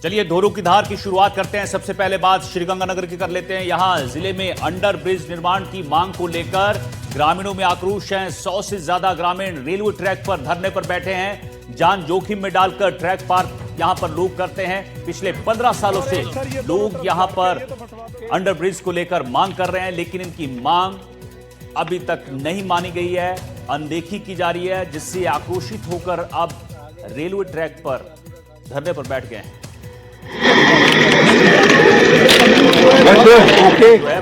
चलिए धोरू की धार की शुरुआत करते हैं। सबसे पहले बात श्रीगंगानगर की कर लेते हैं। यहां जिले में अंडर ब्रिज निर्माण की मांग को लेकर ग्रामीणों में आक्रोश है। 100 से ज्यादा ग्रामीण रेलवे ट्रैक पर धरने पर बैठे हैं। जान जोखिम में डालकर ट्रैक पार यहां पर लोग करते हैं। पिछले 15 सालों से लोग यहां पर अंडर ब्रिज को लेकर मांग कर रहे हैं, लेकिन इनकी मांग अभी तक नहीं मानी गई है, अनदेखी की जा रही है, जिससे आक्रोशित होकर अब रेलवे ट्रैक पर धरने पर बैठ गए हैं।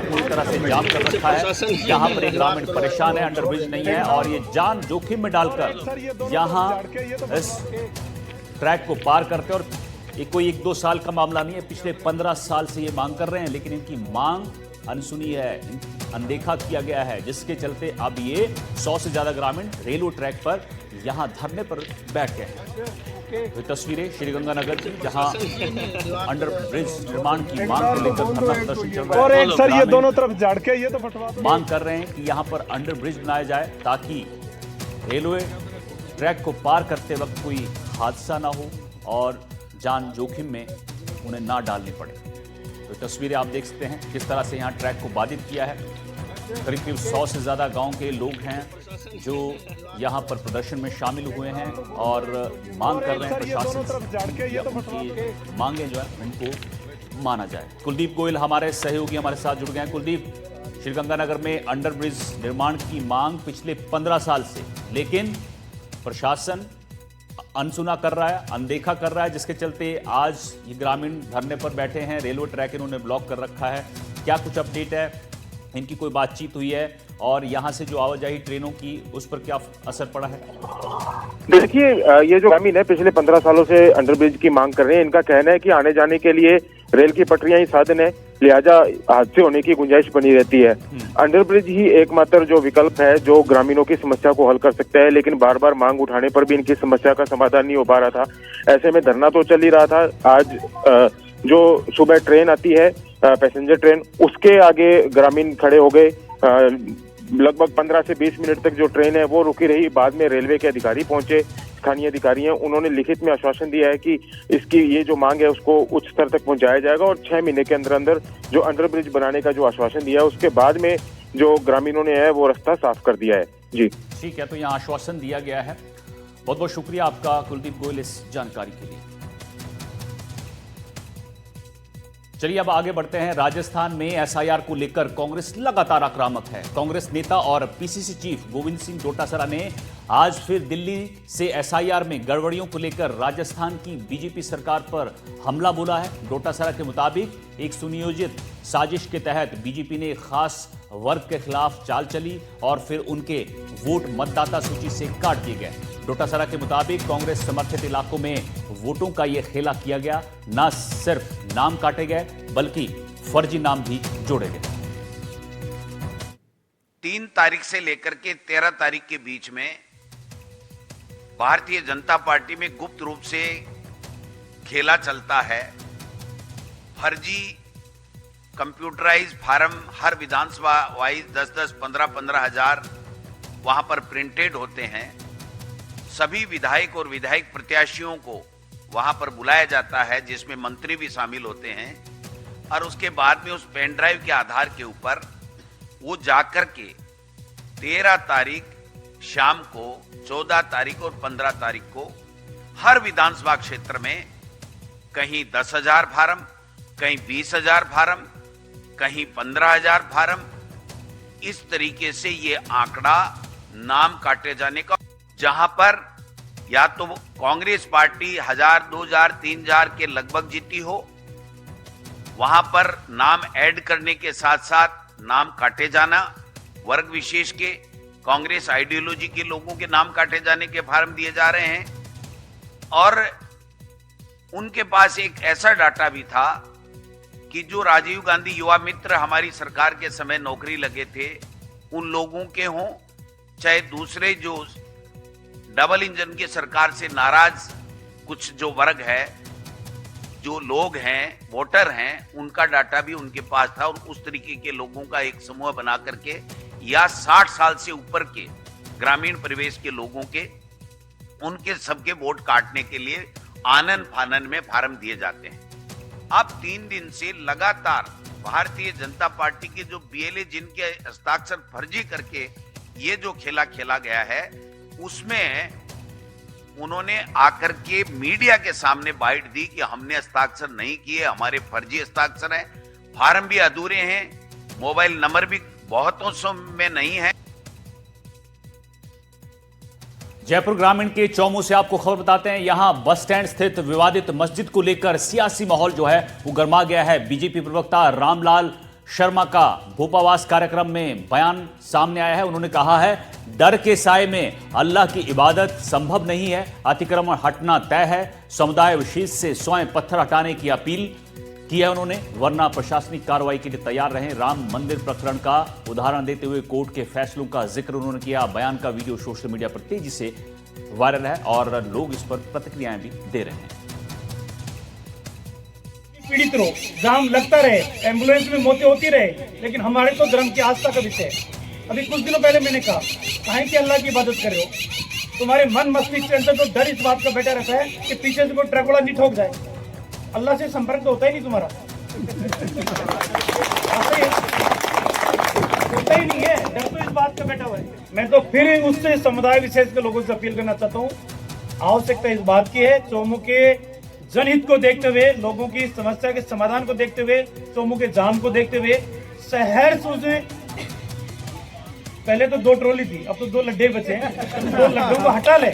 पूरी तरह से जाम कर रखा है। यहाँ पर एक ग्रामीण परेशान है, अंडर ब्रिज नहीं है और ये जान जोखिम में डालकर यहाँ इस ट्रैक को पार करते हैं। और ये कोई 1-2 साल का मामला नहीं है, पिछले 15 साल से ये मांग कर रहे हैं, लेकिन इनकी मांग अनसुनी है, अनदेखा किया गया है, जिसके चलते अब ये 100 से ज्यादा ग्रामीण रेलवे ट्रैक पर यहां धरने पर बैठ गए हैं। तो तस्वीरें श्रीगंगानगर की, जहां अंडर ब्रिज निर्माण की मांग को लेकर धरना प्रदर्शन चल रहा है। और एक सर ये दोनों तरफ झाड़ के ये तो फटवा मांग कर रहे हैं कि यहां पर अंडर ब्रिज बनाया जाए, ताकि रेलवे ट्रैक को पार करते वक्त कोई हादसा ना हो और जान जोखिम में उन्हें ना डालनी पड़े। तो तस्वीरें आप देख सकते हैं किस तरह से यहाँ ट्रैक को बाधित किया है। करीब 100 से ज़्यादा गांव के लोग हैं जो यहाँ पर प्रदर्शन में शामिल हुए हैं और मांग कर रहे हैं प्रशासन से उनकी मांगे जो है उनको माना जाए। कुलदीप गोयल हमारे सहयोगी हमारे साथ जुड़ गए हैं। कुलदीप, श्रीगंगानगर में अंडर ब्रिज निर्माण की मांग पिछले 15 साल से, लेकिन प्रशासन अनसुना कर रहा है, अनदेखा कर रहा है, जिसके चलते आज ये ग्रामीण धरने पर बैठे हैं। रेलवे ट्रैक इन्होंने ब्लॉक कर रखा है। क्या कुछ अपडेट है? इनकी कोई बातचीत हुई है और यहाँ से जो आवाजाही ट्रेनों की उस पर क्या असर पड़ा है? देखिए, ये जो ग्रामीण है पिछले 15 सालों से अंडर ब्रिज की मांग कर रहे हैं। इनका कहना है कि आने जाने के लिए रेल की पटरियां ही साधन है, लिहाजा हादसे होने की गुंजाइश बनी रहती है। अंडर ब्रिज ही एकमात्र जो विकल्प है जो ग्रामीणों की समस्या को हल कर सकता है, लेकिन बार बार मांग उठाने पर भी इनकी समस्या का समाधान नहीं हो पा रहा था। ऐसे में धरना तो चल ही रहा था। आज जो सुबह ट्रेन आती है, पैसेंजर ट्रेन, उसके आगे ग्रामीण खड़े हो गए। लगभग 15 से 20 मिनट तक जो ट्रेन है वो रुकी रही। बाद में रेलवे के अधिकारी पहुंचे, स्थानीय अधिकारी हैं, उन्होंने लिखित में आश्वासन दिया है कि इसकी ये जो मांग है उसको उच्च स्तर तक पहुंचाया जाएगा और 6 महीने के अंदर अंदर जो अंडर ब्रिज बनाने का जो आश्वासन दिया है उसके बाद में जो ग्रामीणों ने है वो रास्ता साफ कर दिया है। जी ठीक है, तो यहाँ आश्वासन दिया गया है। बहुत बहुत शुक्रिया आपका कुलदीप गोयल इस जानकारी के लिए। चलिए अब आगे बढ़ते हैं। राजस्थान में एसआईआर को लेकर कांग्रेस लगातार आक्रामक है। कांग्रेस नेता और पीसीसी चीफ गोविंद सिंह डोटासरा ने आज फिर दिल्ली से एसआईआर में गड़बड़ियों को लेकर राजस्थान की बीजेपी सरकार पर हमला बोला है। डोटासरा के मुताबिक एक सुनियोजित साजिश के तहत बीजेपी ने खास वर्ग के खिलाफ चाल चली और फिर उनके वोट मतदाता सूची से काट दिए गए। डोटासरा के मुताबिक कांग्रेस समर्थित इलाकों में वोटों का यह खेला किया गया। न सिर्फ नाम काटे गए बल्कि फर्जी नाम भी जोड़े गए। 3 तारीख से लेकर के 13 तारीख के बीच में भारतीय जनता पार्टी में गुप्त रूप से खेला चलता है। फर्जी कंप्यूटराइज फार्म हर विधानसभा वाइज 10-10, 15-15 हजार वहां पर प्रिंटेड होते हैं। सभी विधायक और विधायक प्रत्याशियों को वहां पर बुलाया जाता है, जिसमें मंत्री भी शामिल होते हैं, और उसके बाद में उस पेन ड्राइव के आधार के ऊपर वो जाकर के 13 तारीख शाम को, 14 तारीख और 15 तारीख को हर विधानसभा क्षेत्र में कहीं 10,000 फार्म, कहीं 20,000 फार्म, कहीं 15,000 फार्म, इस तरीके से ये आंकड़ा नाम काटे जाने का, जहां पर या तो कांग्रेस पार्टी 1,000, 2,000, 3,000 के लगभग जीती हो, वहां पर नाम ऐड करने के साथ साथ नाम काटे जाना, वर्ग विशेष के कांग्रेस आइडियोलॉजी के लोगों के नाम काटे जाने के फार्म दिए जा रहे हैं। और उनके पास एक ऐसा डाटा भी था कि जो राजीव गांधी युवा मित्र हमारी सरकार के समय नौकरी लगे थे, उन लोगों के हों चाहे दूसरे जो डबल इंजन की सरकार से नाराज कुछ जो वर्ग है, जो लोग हैं, वोटर हैं, उनका डाटा भी उनके पास था। और उस तरीके के लोगों का एक समूह बना करके या 60 साल से ऊपर के ग्रामीण परिवेश के लोगों के, उनके सबके वोट काटने के लिए आनन फानन में फार्म दिए जाते हैं। अब 3 दिन से लगातार भारतीय जनता पार्टी के जो बीएलए जिनके हस्ताक्षर फर्जी करके ये जो खेला खेला गया है, उसमें उन्होंने आकर के मीडिया के सामने बाइट दी कि हमने हस्ताक्षर नहीं किए, हमारे फर्जी हस्ताक्षर हैं, फार्म भी अधूरे हैं, मोबाइल नंबर भी बहुतों सौ में नहीं है। जयपुर ग्रामीण के चौमू से आपको खबर बताते हैं। यहां बस स्टैंड स्थित विवादित मस्जिद को लेकर सियासी माहौल जो है वो गर्मा गया है। बीजेपी प्रवक्ता रामलाल शर्मा का भोपावास कार्यक्रम में बयान सामने आया है। उन्होंने कहा है, डर के साए में अल्लाह की इबादत संभव नहीं है, अतिक्रमण हटना तय है, समुदाय विशेष से स्वयं पत्थर हटाने की अपील की है उन्होंने, वरना प्रशासनिक कार्रवाई के लिए तैयार रहें। राम मंदिर प्रकरण का उदाहरण देते हुए कोर्ट के फैसलों का जिक्र उन्होंने किया। बयान का वीडियो सोशल मीडिया पर तेजी से वायरल है और लोग इस पर प्रतिक्रियाएं भी दे रहे हैं। पीड़ित रहो, जाम लगता रहे, एम्बुलेंस में मौतें होती रहे, लेकिन हमारे तो धर्म की आस्था का विषय है। अभी कुछ दिनों पहले मैंने कहा, काहे कि अल्लाह की इबादत कर रहे हो, तुम्हारे मन मस्तिष्क के अंदर तो डर इस बात का बैठा रहता है कि पीछे से कोई ट्रक वाला नहीं ठोक जाए। अल्लाह से संपर्क तो होता ही नहीं तुम्हारा, होता ही नहीं है, डर तो इस बात का बैठा हुआ है। मैं तो फिर उससे समुदाय विशेष के लोगों से अपील करना चाहता हूँ, आवश्यकता इस बात की है, चौमू के जनहित को देखते हुए, लोगों की समस्या के समाधान को देखते हुए, चौमू के जाम को देखते हुए, शहर से पहले तो 2 ट्रॉली थी, अब तो 2 लड्डे बचे हैं, 2 लड्डों को हटा ले।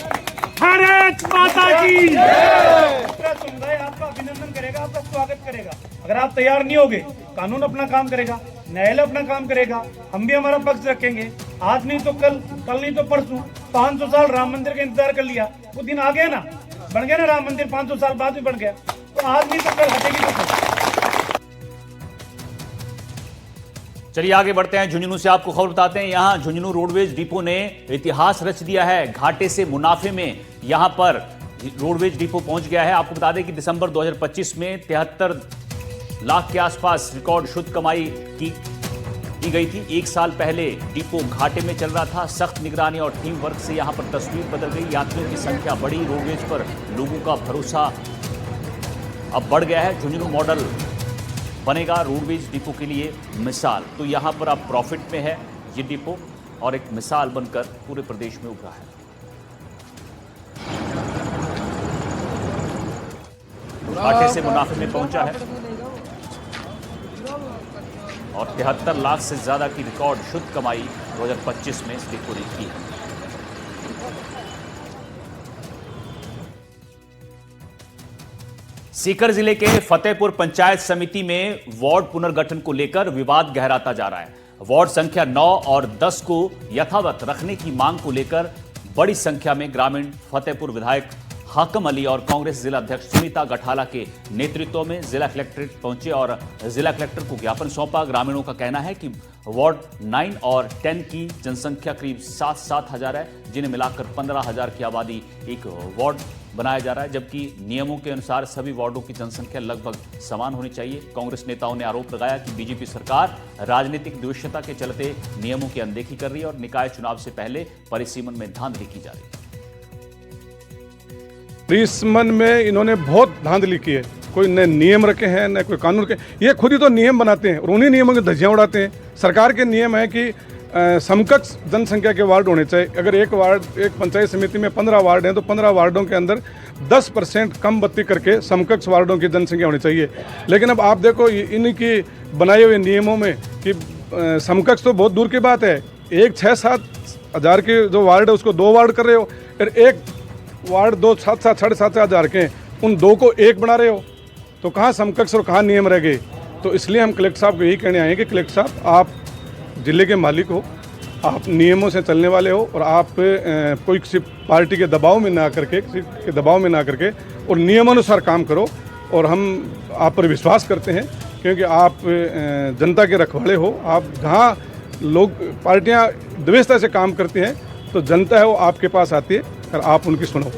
भारत माता की पूरा समुदाय आपका अभिनंदन करेगा, आपका स्वागत करेगा। अगर आप तैयार नहीं होगे, कानून अपना काम करेगा, न्यायालय अपना काम करेगा, हम भी हमारा पक्ष रखेंगे। आज नहीं तो कल, कल नहीं तो परसों, 500 साल राम मंदिर का इंतजार कर लिया, वो दिन आ गया ना, बन गया ना राम मंदिर, 500 साल बाद भी बन गया, तो आज नहीं तो कल हटेगी तो। चलिए आगे बढ़ते हैं। झुंझुनू से आपको खबर बताते हैं। यहां झुंझुनू रोडवेज डिपो ने इतिहास रच दिया है। घाटे से मुनाफे में यहां पर रोडवेज डिपो पहुंच गया है। आपको बता दें कि दिसंबर 2025 में 73 लाख के आसपास रिकॉर्ड शुद्ध कमाई की गई थी। 1 साल पहले डिपो घाटे में चल रहा था। सख्त निगरानी और टीम वर्क से यहां पर तस्वीर बदल गई। यात्रियों की संख्या बढ़ी, रोडवेज पर लोगों का भरोसा अब बढ़ गया है। झुंझुनू मॉडल बनेगा रोडवेज डिपो के लिए मिसाल। तो यहां पर अब प्रॉफिट में है ये डिपो और एक मिसाल बनकर पूरे प्रदेश में उभरा है। घाटे से मुनाफे में पहुंचा है और 73 लाख से ज्यादा की रिकॉर्ड शुद्ध कमाई 2025 में इस डिपो ने की है। सीकर जिले के फतेहपुर पंचायत समिति में वार्ड पुनर्गठन को लेकर विवाद गहराता जा रहा है। वार्ड संख्या 9 और 10 को यथावत रखने की मांग को लेकर बड़ी संख्या में ग्रामीण फतेहपुर विधायक हाकम अली और कांग्रेस जिला अध्यक्ष सुनीता गठाला के नेतृत्व में जिला कलेक्ट्रेट पहुंचे और जिला कलेक्टर को ज्ञापन सौंपा। ग्रामीणों का कहना है कि वार्ड 9 और 10 की जनसंख्या करीब 7-7 हजार है, जिन्हें मिलाकर 15,000 की आबादी एक वार्ड बनाया जा रहा है, जबकि नियमों के अनुसार सभी वार्डों की जनसंख्या लगभग समान होनी चाहिए। कांग्रेस नेताओं ने आरोप लगाया कि बीजेपी सरकार राजनीतिक द्वेषता के चलते नियमों की अनदेखी कर रही है और निकाय चुनाव से पहले परिसीमन में धांधली की जा रही है। परिसीमन में इन्होंने बहुत धांधली की है। कोई न नियम रखे हैं न कोई कानून के, ये खुद ही तो नियम बनाते हैं और उन्हीं नियमों की धज्जियां उड़ाते हैं। सरकार के नियम है कि समकक्ष जनसंख्या के वार्ड होने चाहिए। अगर एक पंचायत समिति में 15 वार्ड हैं तो 15 वार्डों के अंदर 10% कम बत्ती करके समकक्ष वार्डों की जनसंख्या होनी चाहिए। लेकिन अब आप देखो इनकी बनाए हुए नियमों में कि समकक्ष तो बहुत दूर की बात है, एक 6-7 हज़ार के जो वार्ड है उसको 2 वार्ड कर रहे हो, फिर एक वार्ड 2 7-7 साढ़े 7 हज़ार के उन 2 को 1 बना रहे हो, तो कहाँ समकक्ष और कहाँ नियम रह गए। तो इसलिए हम कलेक्टर साहब को यही कहने आए हैं कि कलेक्टर साहब आप जिले के मालिक हो, आप नियमों से चलने वाले हो और आप कोई किसी पार्टी के दबाव में ना करके, किसी के दबाव में ना करके और नियमानुसार काम करो। और हम आप पर विश्वास करते हैं क्योंकि आप जनता के रखवाले हो। आप जहाँ लोग पार्टियाँ द्वेषता से काम करती हैं तो जनता है वो आपके पास आती है और आप उनकी सुनो।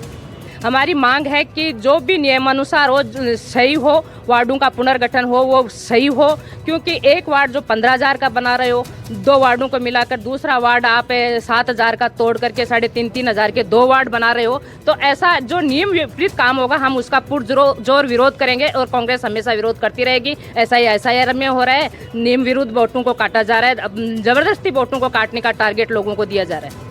हमारी मांग है कि जो भी नियमानुसार हो सही हो, वार्डों का पुनर्गठन हो वो सही हो, क्योंकि एक वार्ड जो 15,000 का बना रहे हो, 2 वार्डों को मिलाकर दूसरा वार्ड आप 7,000 का तोड़ करके 3,500 के 2 वार्ड बना रहे हो, तो ऐसा जो नियम विपरीत काम होगा हम उसका पुरजोर विरोध करेंगे और कांग्रेस हमेशा विरोध करती रहेगी। ऐसा ही SIR में हो रहा है, नियम विरुद्ध वोटों को काटा जा रहा है, जबरदस्ती वोटों को काटने का टारगेट लोगों को दिया जा रहा है।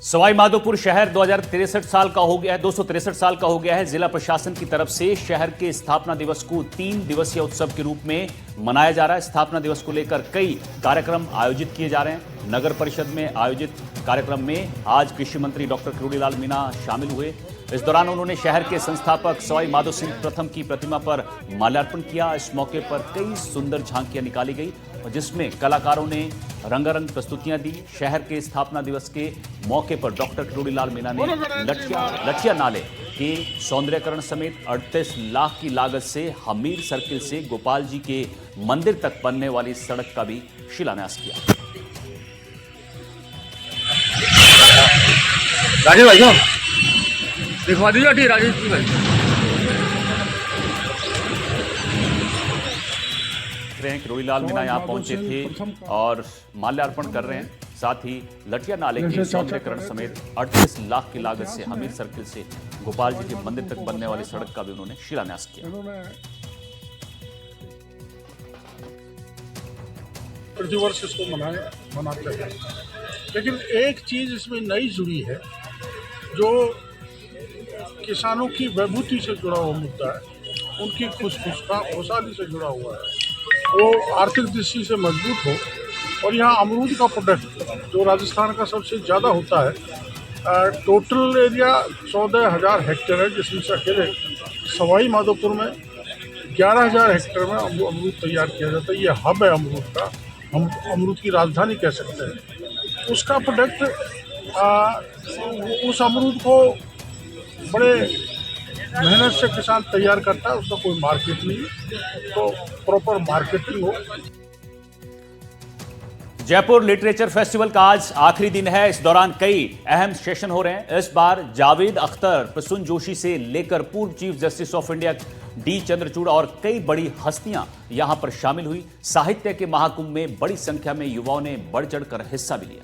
सवाई माधोपुर शहर 263 साल का हो गया है, 263 साल का हो गया है। जिला प्रशासन की तरफ से शहर के स्थापना दिवस को 3 दिवसीय उत्सव के रूप में मनाया जा रहा है। स्थापना दिवस को लेकर कई कार्यक्रम आयोजित किए जा रहे हैं। नगर परिषद में आयोजित कार्यक्रम में आज कृषि मंत्री डॉक्टर किरोड़ीलाल मीणा शामिल हुए। इस दौरान उन्होंने शहर के संस्थापक सवाई माधो सिंह प्रथम की प्रतिमा पर माल्यार्पण किया। इस मौके पर कई सुंदर झांकियां निकाली गई और जिसमें कलाकारों ने रंगारंग प्रस्तुतियां दी। शहर के स्थापना दिवस के मौके पर डॉक्टर किरोड़ीलाल मीणा ने लठिया नाले के सौंदर्यकरण समेत 38 लाख की लागत से हमीर सर्किल से गोपाल जी के मंदिर तक बनने वाली सड़क का भी शिलान्यास किया। राजेश भाई साहब दिखवा दीजिए। ठीक राजेश जी भाई किरोड़ीलाल मीणा यहाँ पहुंचे थे और माल्यार्पण कर रहे हैं। साथ ही लठिया नाले के सौंदर्यकरण समेत 38 लाख की लागत से हमीर सर्किल से गोपाल जी के मंदिर तक बनने वाली सड़क का भी उन्होंने शिलान्यास किया। प्रतिवर्ष इसको मनाते हैं, लेकिन एक चीज इसमें नई जुड़ी है जो किसानों की विभूति से जुड़ा हुआ मुद्दा है, उनकी खुशहाली से जुड़ा हुआ है, वो आर्थिक दृष्टि से मजबूत हो। और यहाँ अमरूद का प्रोडक्ट जो राजस्थान का सबसे ज़्यादा होता है, टोटल एरिया 14,000 हेक्टेयर है, जिसमें से अकेले सवाई माधोपुर में 11,000 हेक्टेयर में अमरूद तैयार किया जाता है। ये हब है अमरूद का, हम अमरूद की राजधानी कह सकते हैं। उसका प्रोडक्ट उस अमरूद को बड़े मेहनत से किसान तैयार करता है, उसका कोई मार्केट नहीं, तो प्रॉपर मार्केटिंग हो। जयपुर लिटरेचर फेस्टिवल का आज आखिरी दिन है। इस दौरान कई अहम सेशन हो रहे हैं। इस बार जावेद अख्तर, प्रसून जोशी से लेकर पूर्व chief justice of India D Chandrachud और कई बड़ी हस्तियां यहां पर शामिल हुई। साहित्य के महाकुंभ में बड़ी संख्या में युवाओं ने बढ़ चढ़कर हिस्सा भी लिया।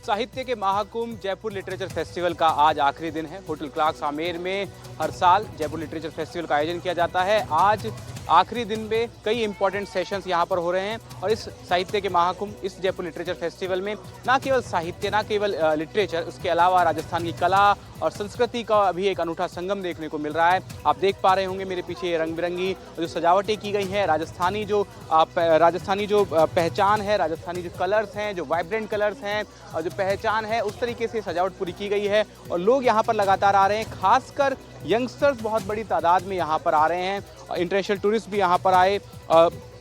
साहित्य के महाकुंभ जयपुर लिटरेचर फेस्टिवल का आज आखिरी दिन है। होटल क्लार्क्स आमेर में हर साल जयपुर लिटरेचर फेस्टिवल का आयोजन किया जाता है। आज आखिरी दिन में कई इंपॉर्टेंट सेशंस यहाँ पर हो रहे हैं और इस साहित्य के महाकुंभ, इस जयपुर लिटरेचर फेस्टिवल में न केवल साहित्य, न केवल लिटरेचर, उसके अलावा राजस्थान की कला और संस्कृति का भी एक अनूठा संगम देखने को मिल रहा है। आप देख पा रहे होंगे मेरे पीछे रंग बिरंगी जो सजावटें की गई हैं, राजस्थानी जो पहचान है, राजस्थानी जो कलर्स हैं, जो वाइब्रेंट कलर्स हैं और जो पहचान है, उस तरीके से सजावट पूरी की गई है और लोग यहाँ पर लगातार आ रहे हैं। खासकर यंगस्टर्स बहुत बड़ी तादाद में यहाँ पर आ रहे हैं। इंटरनेशनल टूरिस्ट भी यहाँ पर आए।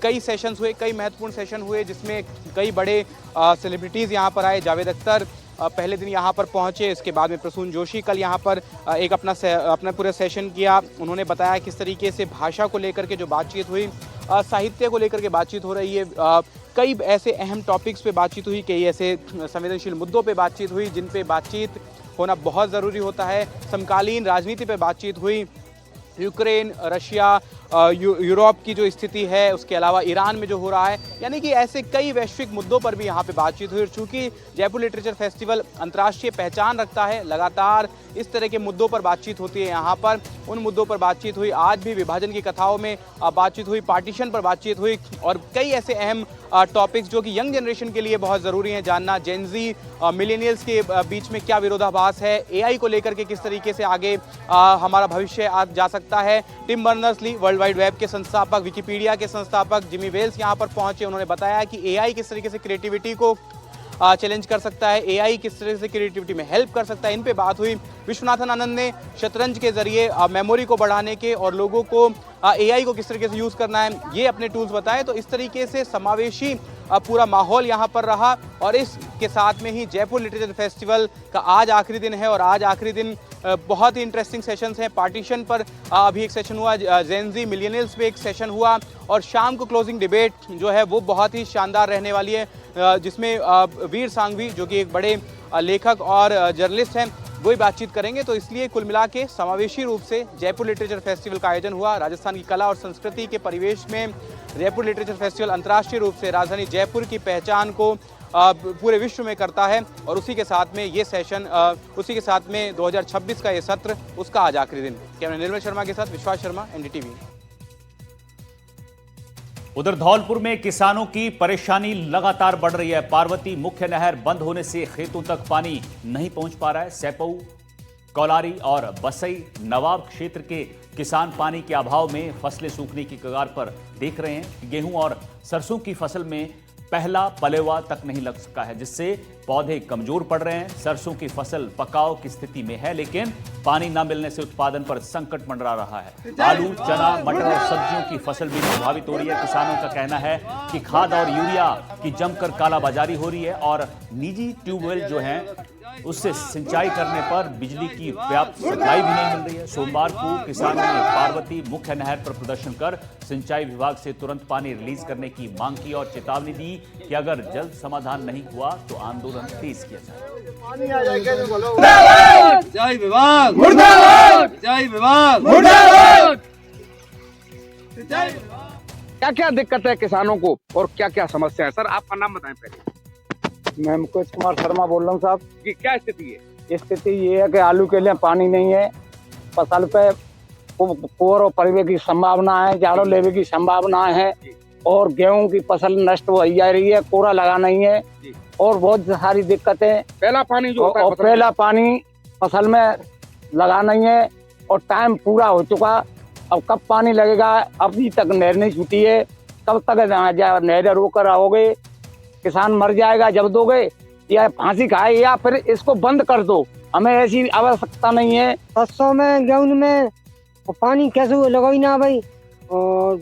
कई सेशंस हुए, कई महत्वपूर्ण सेशन हुए जिसमें कई बड़े सेलिब्रिटीज़ यहाँ पर आए। जावेद अख्तर पहले दिन यहाँ पर पहुँचे, इसके बाद में प्रसून जोशी कल यहाँ पर एक अपना पूरा सेशन किया। उन्होंने बताया किस तरीके से भाषा को लेकर के जो बातचीत हुई, साहित्य को लेकर के बातचीत हो रही है। कई ऐसे अहम टॉपिक्स पे बातचीत हुई, कई ऐसे संवेदनशील मुद्दों पे बातचीत हुई जिन पे बातचीत होना बहुत ज़रूरी होता है। समकालीन राजनीति पे बातचीत हुई, यूक्रेन, रशिया, यूरोप की जो स्थिति है, उसके अलावा ईरान में जो हो रहा है, यानी कि ऐसे कई वैश्विक मुद्दों पर भी यहाँ पे बातचीत हुई। और चूँकि जयपुर लिटरेचर फेस्टिवल अंतर्राष्ट्रीय पहचान रखता है, लगातार इस तरह के मुद्दों पर बातचीत होती है। यहाँ पर उन मुद्दों पर बातचीत हुई। आज भी विभाजन की कथाओं में बातचीत हुई, पार्टीशन पर बातचीत हुई और कई ऐसे अहम टॉपिक्स जो कि यंग जनरेशन के लिए बहुत ज़रूरी हैं जानना। जेन ज़ी, मिलेनियल्स के बीच में क्या विरोधाभास है, AI को लेकर के किस तरीके से आगे हमारा भविष्य जा सकता है। Tim Berners-Lee, World Wide Web के संस्थापक, विकिपीडिया के संस्थापक जिमी वेल्स यहाँ पर पहुँचे। उन्होंने बताया कि AI किस तरीके से क्रिएटिविटी को चैलेंज कर सकता है, AI किस तरह से क्रिएटिविटी में हेल्प कर सकता है, इन पे बात हुई। विश्वनाथन आनंद ने शतरंज के जरिए मेमोरी को बढ़ाने के और लोगों को AI को किस तरीके से यूज़ करना है, ये अपने टूल्स बताए। तो इस तरीके से समावेशी पूरा माहौल यहाँ पर रहा और इसके साथ में ही जयपुर लिटरेचर फेस्टिवल का आज आखिरी दिन है और आज आखिरी दिन बहुत ही इंटरेस्टिंग सेशंस हैं। पार्टीशन पर अभी एक सेशन हुआ, जेन ज़ी, मिलेनियल्स पे एक सेशन हुआ और शाम को क्लोजिंग डिबेट जो है वो बहुत ही शानदार रहने वाली है। जिसमें वीर सांघवी जो कि एक बड़े लेखक और जर्नलिस्ट हैं वही बातचीत करेंगे। तो इसलिए कुल मिला के समावेशी रूप से जयपुर लिटरेचर फेस्टिवल का आयोजन हुआ। राजस्थान की कला और संस्कृति के परिवेश में जयपुर लिटरेचर फेस्टिवल अंतर्राष्ट्रीय रूप से राजधानी जयपुर की पहचान को पूरे विश्व में करता है और उसी के साथ में ये सेशन, उसी के साथ में 2026 का ये सत्र, उसका आज आखिरी दिन। कैमरा निर्मल शर्मा के साथ विश्वास शर्मा, एनडीटीवी। उधर धौलपुर में किसानों की परेशानी लगातार बढ़ रही है। पार्वती मुख्य नहर बंद होने से खेतों तक पानी नहीं पहुंच पा रहा है। सैपऊ, कौलारी और बसई नवाब क्षेत्र के किसान पानी के अभाव में फसलें सूखने की कगार पर देख रहे हैं। गेहूं और सरसों की फसल में पहला पलेवा तक नहीं लग सका है, जिससे पौधे कमजोर पड़ रहे हैं। सरसों की फसल पकाव की स्थिति में है, लेकिन पानी न मिलने से उत्पादन पर संकट मंडरा रहा है। आलू, चना, मटर और सब्जियों की फसल भी प्रभावित हो रही है। किसानों का कहना है कि खाद और यूरिया की जमकर कालाबाजारी हो रही है और निजी ट्यूबवेल जो हैं उससे सिंचाई करने पर बिजली की पर्याप्त सप्लाई भी नहीं मिल रही है। सोमवार को किसानों ने पार्वती मुख्य नहर पर प्रदर्शन कर सिंचाई विभाग से तुरंत पानी रिलीज करने की मांग की और चेतावनी दी कि अगर जल्द समाधान नहीं हुआ तो आंदोलन तेज किया जाएगा। जय विभाग मुर्दाबाद, जय विभाग मुर्दाबाद। क्या क्या दिक्कत है किसानों को और क्या क्या समस्या है? सर आपका नाम बताएं पहले। मैं मुकेश कुमार शर्मा बोल रहा हूँ साहब। ये क्या स्थिति है? स्थिति ये है कि आलू के लिए पानी नहीं है, फसल पे पुअर और परिवे की संभावना है, जाड़ों लेवे की संभावना है और गेहूं की फसल नष्ट हो जा रही है, कोरा लगा नहीं है और बहुत सारी दिक्कतें। पहला पानी जो होता है, पहला पानी फसल में लगा नहीं है और टाइम पूरा हो चुका। अब कब पानी लगेगा? अभी तक नहर नहीं छूटी है, कब तक नहर रोकर आओगे? किसान मर जाएगा जब दोगे, या फांसी खाए या फिर इसको बंद कर दो। हमें ऐसी आवश्यकता नहीं है। सरसों में, गेहूं में पानी कैसे लगा ही ना भाई, और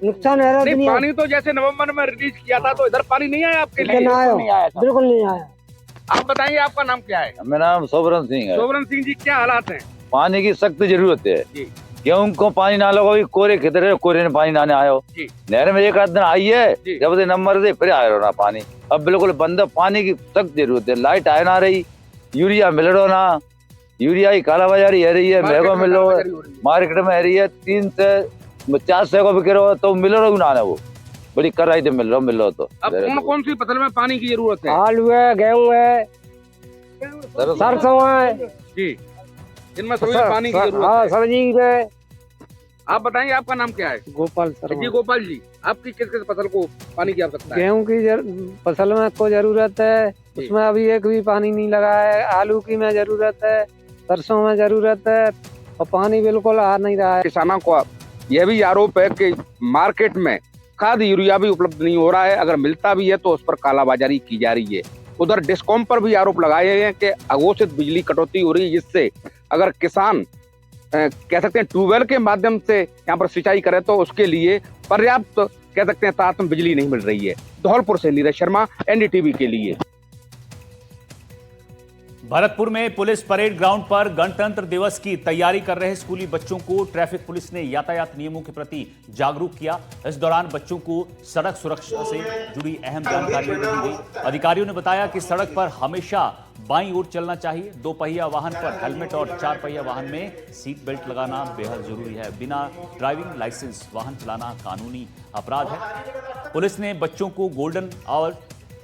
नुकसान है। नहीं, पानी तो जैसे नवंबर में रिलीज किया था तो इधर पानी नहीं आया आपके लिए? नहीं आया, बिल्कुल नहीं आया। आप बताइए आपका नाम क्या है? मेरा नाम सोबरन सिंह है। सोबरन सिंह जी, क्या हालात हैं? पानी की सख्त जरूरत है। गेहूं को पानी ना लगा, कोरे खेतर कोरे ने पानी ना आयो। नहर में एक आध दिन आई है, जब से नंबर दे फिर आयो ना पानी। अब बिल्कुल बंद, पानी की सख्त जरूरत है। लाइट आए ना रही, यूरिया मिल रहा ना, यूरिया की कालाबाजारी है रही है, महंगा मिल रहा है, मार्केट में है रही है 3 से 400 को बिक रहा है तो मिल रहा ना वो बड़ी कराई से मिल रहा तो। अब कौन कौन सी फसल में पानी की जरूरत है? आलू है, गेहूं है, सरसों है जी, इनमें सभी पानी की जरूरत है। सब्जी में। आप बताएंगे आपका नाम क्या है? गोपाल शर्मा। जी गोपाल जी, आपकी किस किस फसल को पानी की आवश्यकता है? गेहूं की फसल में को जरूरत है, उसमें अभी एक भी पानी नहीं लगा है। आलू की में जरूरत है, सरसों में जरूरत है और पानी बिल्कुल आ नहीं रहा है। किसानों को यह भी आरोप है कि मार्केट में खाद यूरिया भी उपलब्ध नहीं हो रहा है, अगर मिलता भी है तो उस पर कालाबाजारी की जा रही है। उधर डिस्कॉम पर भी आरोप लगाए हैं कि अघोषित बिजली कटौती हो रही है, जिससे अगर किसान कह सकते हैं ट्यूबवेल के माध्यम से यहाँ पर सिंचाई करे तो उसके लिए पर्याप्त कह सकते हैं तात्म बिजली नहीं मिल रही है। धौलपुर से नीरज शर्मा, एनडीटीवी के लिए। भरतपुर में पुलिस परेड ग्राउंड पर गणतंत्र दिवस की तैयारी कर रहे स्कूली बच्चों को ट्रैफिक पुलिस ने यातायात नियमों के प्रति जागरूक किया। इस दौरान बच्चों को सड़क सुरक्षा से जुड़ी अहम जानकारियां दी गई। अधिकारियों ने बताया कि सड़क पर हमेशा बाईं ओर चलना चाहिए। 2 पहिया वाहन पर हेलमेट और 4 पहिया वाहन में सीट बेल्ट लगाना बेहद जरूरी है। बिना ड्राइविंग लाइसेंस वाहन चलाना कानूनी अपराध है। पुलिस ने बच्चों को गोल्डन आवर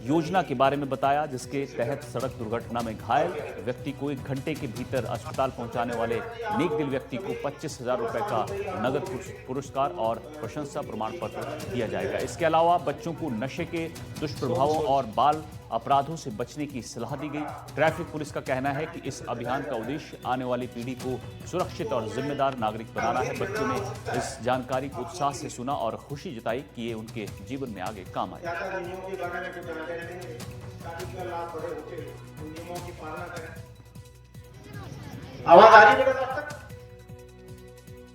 योजना के बारे में बताया, जिसके तहत सड़क दुर्घटना में घायल व्यक्ति को 1 घंटे के भीतर अस्पताल पहुंचाने वाले नेक दिल व्यक्ति को 25,000 रुपए का नगद पुरस्कार और प्रशंसा प्रमाण पत्र दिया जाएगा। इसके अलावा बच्चों को नशे के दुष्प्रभावों और बाल अपराधों से बचने की सलाह दी गई। ट्रैफिक पुलिस का कहना है कि इस अभियान का उद्देश्य आने वाली पीढ़ी को सुरक्षित और जिम्मेदार नागरिक बनाना है। बच्चों ने इस जानकारी को उत्साह से सुना और खुशी जताई कि ये उनके जीवन में आगे काम आए।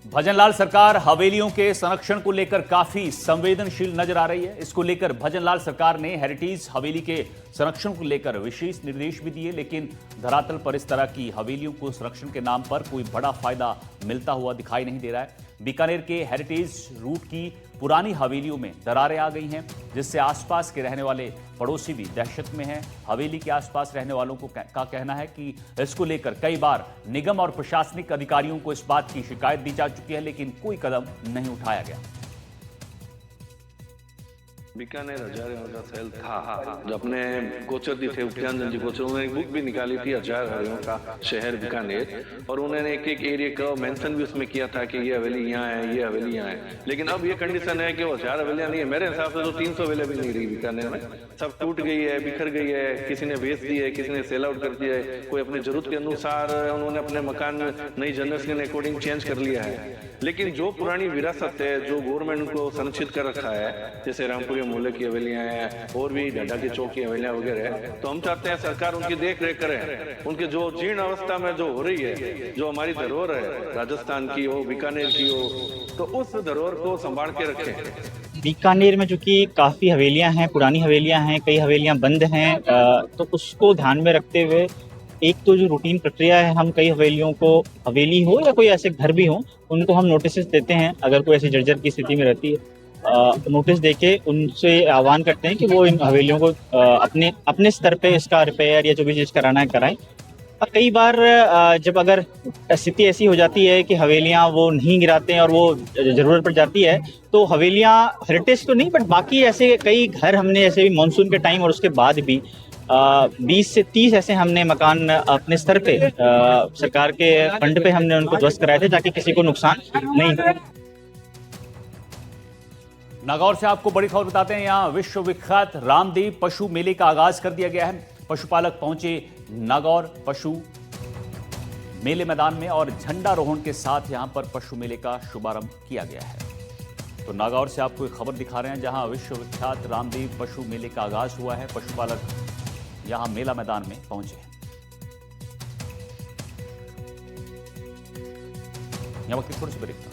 भजनलाल सरकार हवेलियों के संरक्षण को लेकर काफी संवेदनशील नजर आ रही है। इसको लेकर भजनलाल सरकार ने हेरिटेज हवेली के संरक्षण को लेकर विशेष निर्देश भी दिए, लेकिन धरातल पर इस तरह की हवेलियों को संरक्षण के नाम पर कोई बड़ा फायदा मिलता हुआ दिखाई नहीं दे रहा है। बीकानेर के हेरिटेज रूट की पुरानी हवेलियों में दरारें आ गई हैं, जिससे आसपास के रहने वाले पड़ोसी भी दहशत में हैं। हवेली के आसपास रहने वालों का कहना है कि इसको लेकर कई बार निगम और प्रशासनिक अधिकारियों को इस बात की शिकायत दी जा चुकी है, लेकिन कोई कदम नहीं उठाया गया। बीकानेर हजारियों का सेल था जो अपने गोचर दी थे उपध्यान जी गोचर, उन्होंने एक बुक भी निकाली थी हजार हजारियों का शहर बीकानेर, और उन्होंने एक एक एरिया का मेंशन भी उसमें किया था कि ये हवेली यहाँ है, ये हवेली यहाँ है। लेकिन अब ये कंडीशन है कि वो हजार हवेलियां नहीं है। मेरे हिसाब से तो 300 हवेलियां भी नहीं रही बीकानेर में, सब टूट गई है, बिखर गई है, किसी ने बेच दी है, किसी ने सेल आउट कर दिया है, कोई अपनी जरूरत के अनुसार उन्होंने अपने मकान नई जनरेशन के अकॉर्डिंग चेंज कर लिया है। लेकिन जो पुरानी विरासत है, जो गवर्नमेंट को संरक्षित कर रखा है, जैसे रामपुरी मोहल्ले की हवेलियां हैं और भी ढाडा की चौक की हवेलियां वगैरह, तो हम चाहते हैं सरकार उनकी देख रेख करे। उनके जो जीर्ण अवस्था में जो हो रही है, जो हमारी धरोहर है, राजस्थान की हो, बीकानेर की हो, तो उस धरोहर को संभाल के रखें। बीकानेर में जो कि काफ़ी हवेलियां हैं, पुरानी हवेलियां हैं, कई हवेलियां बंद हैं, तो उसको ध्यान में रखते हुए एक तो जो रूटीन प्रक्रिया है, हम कई हवेलियों को, हवेली हो या कोई ऐसे घर भी हो, उनको हम नोटिस देते हैं। अगर कोई ऐसी जर्जर की स्थिति में रहती है, नोटिस देके उनसे आह्वान करते हैं कि वो इन हवेलियों को अपने स्तर पे इसका रिपेयर या जो भी चीज़ कराना है कराएं। और कई बार जब अगर स्थिति ऐसी हो जाती है कि हवेलियां वो नहीं गिराते हैं और वो ज़रूरत पड़ जाती है, तो हवेलियां हेरिटेज तो नहीं, बट बाकी ऐसे कई घर हमने ऐसे भी मानसून के टाइम और उसके बाद भी 20 से 30 ऐसे हमने मकान अपने स्तर पे सरकार के फंड पे हमने उनको ध्वस्त कराए थे, ताकि किसी को नुकसान नहीं हो। नागौर से आपको बड़ी खबर बताते हैं। यहाँ विश्व विख्यात रामदेव पशु मेले का आगाज कर दिया गया है। पशुपालक पहुंचे नागौर पशु मेले मैदान में और झंडारोहण के साथ यहां पर पशु मेले का शुभारंभ किया गया है। तो नागौर से आपको एक खबर दिखा रहे हैं, जहां विश्व विख्यात रामदेव पशु मेले का आगाज हुआ है। पशुपालक यहां मेला मैदान में पहुंचे हैं। यहां वक्त थोड़ी सी ब्रेक।